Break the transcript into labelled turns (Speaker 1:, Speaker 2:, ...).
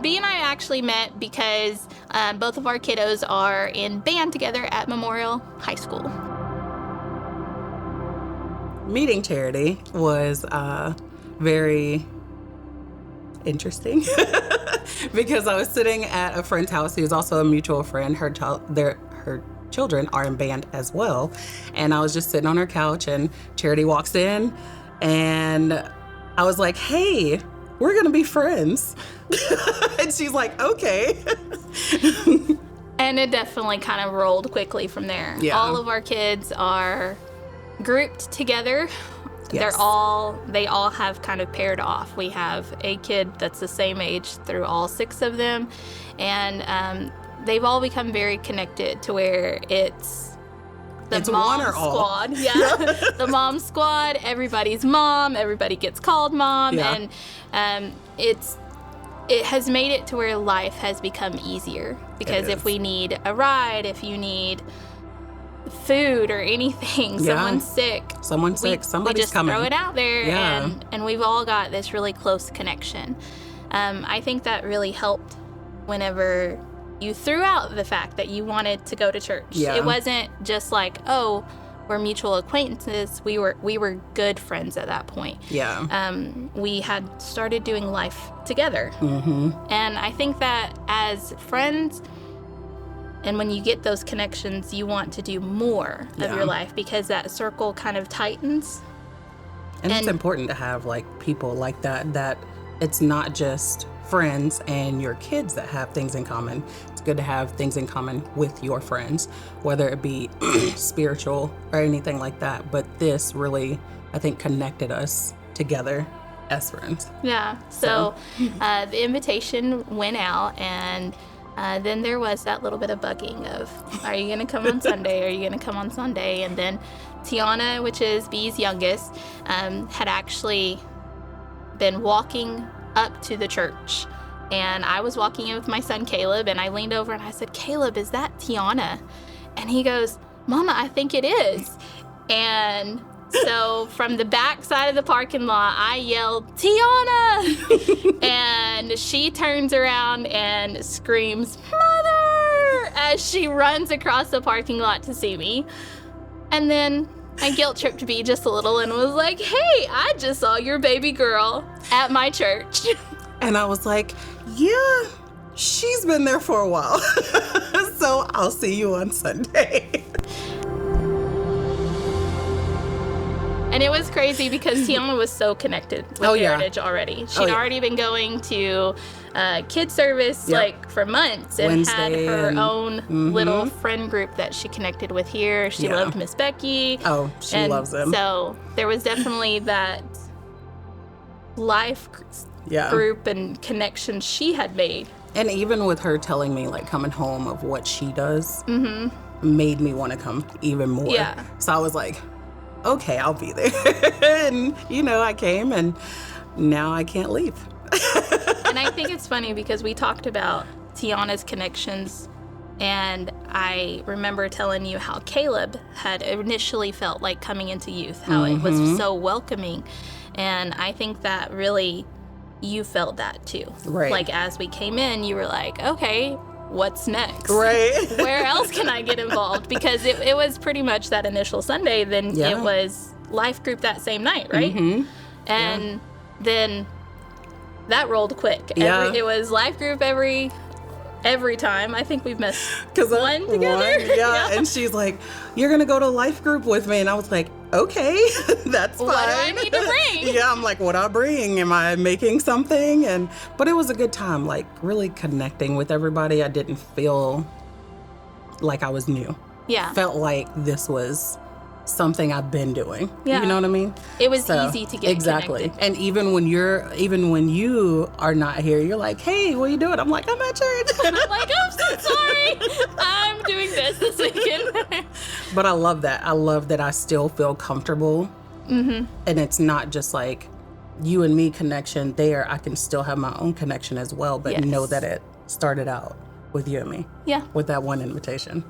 Speaker 1: B and I actually met because both of our kiddos are in band together at Memorial High School.
Speaker 2: Meeting Charity was very interesting because I was sitting at a friend's house who's also a mutual friend. Her children are in band as well. And I was just sitting on her couch and Charity walks in and I was like, hey, we're going to be friends. And she's like, okay.
Speaker 1: And it definitely kind of rolled quickly from there.
Speaker 2: Yeah.
Speaker 1: All of our kids are grouped together.
Speaker 2: Yes.
Speaker 1: They all have kind of paired off. We have a kid that's the same age through all 6 of them. And they've all become very connected to where it's mom
Speaker 2: one or all.
Speaker 1: squad. Yeah. The mom squad, everybody's mom, everybody gets called mom.
Speaker 2: Yeah.
Speaker 1: And it has made it to where life has become easier. Because if we need a ride, if you need food or anything, someone's sick,
Speaker 2: somebody's
Speaker 1: we just
Speaker 2: coming.
Speaker 1: Throw it out there.
Speaker 2: Yeah.
Speaker 1: And we've all got this really close connection. I think that really helped whenever you threw out the fact that you wanted to go to church.
Speaker 2: Yeah.
Speaker 1: It wasn't just like, oh, we're mutual acquaintances. We were good friends at that point.
Speaker 2: Yeah.
Speaker 1: We had started doing life together.
Speaker 2: Mm-hmm.
Speaker 1: And I think that as friends, and when you get those connections, you want to do more of your life because that circle kind of tightens.
Speaker 2: And it's important to have like people like that it's not just friends and your kids that have things in common. It's good to have things in common with your friends, whether it be spiritual or anything like that. But this really, I think, connected us together as friends.
Speaker 1: Yeah. So the invitation went out, and then there was that little bit of bugging of, are you going to come on Sunday? Are you going to come on Sunday? And then Tiana, which is B's youngest, had actually been walking up to the church. And I was walking in with my son Caleb, and I leaned over and I said, Caleb, is that Tiana? And he goes, Mama, I think it is. And so from the back side of the parking lot, I yelled, Tiana! And she turns around and screams, Mother! As she runs across the parking lot to see me. And then I guilt tripped B just a little and was like, hey, I just saw your baby girl at my church.
Speaker 2: And I was like, yeah, she's been there for a while. So I'll see you on Sunday.
Speaker 1: And it was crazy because Tiana was so connected with Heritage already. She'd already been going to kids service like for months and had her own little friend group that she connected with here. She loved Miss Becky.
Speaker 2: Oh, she loves them.
Speaker 1: So there was definitely that life group and connection she had made.
Speaker 2: And even with her telling me, like, coming home of what she does, made me want to come even more.
Speaker 1: Yeah.
Speaker 2: So I was like, okay, I'll be there. And, I came, and now I can't leave.
Speaker 1: And I think it's funny because we talked about Tiana's connections, and I remember telling you how Caleb had initially felt like coming into youth, how it was so welcoming. And I think that really you felt that too.
Speaker 2: Right.
Speaker 1: Like as we came in, you were like, okay, what's next?
Speaker 2: Right.
Speaker 1: Where else can I get involved? Because it was pretty much that initial Sunday. Then it was life group that same night, right? And then that rolled quick. It was life group every time. I think we've missed one together.
Speaker 2: And she's like, you're going to go to life group with me. And I was like, okay, that's fine.
Speaker 1: What do I need to bring?
Speaker 2: I'm like, what I bring? Am I making something? But it was a good time, like really connecting with everybody. I didn't feel like I was new.
Speaker 1: Yeah.
Speaker 2: Felt like this was something I've been doing.
Speaker 1: Yeah.
Speaker 2: You know what I mean?
Speaker 1: It was easy to get connected.
Speaker 2: And even when you are not here, you're like, hey, what are you doing? I'm like, I'm at church.
Speaker 1: I'm like, I'm so sorry. I'm doing this weekend.
Speaker 2: But I love that. I love that I still feel comfortable. And it's not just like you and me connection there. I can still have my own connection as well, but know that it started out with you and me.
Speaker 1: Yeah.
Speaker 2: With that one invitation.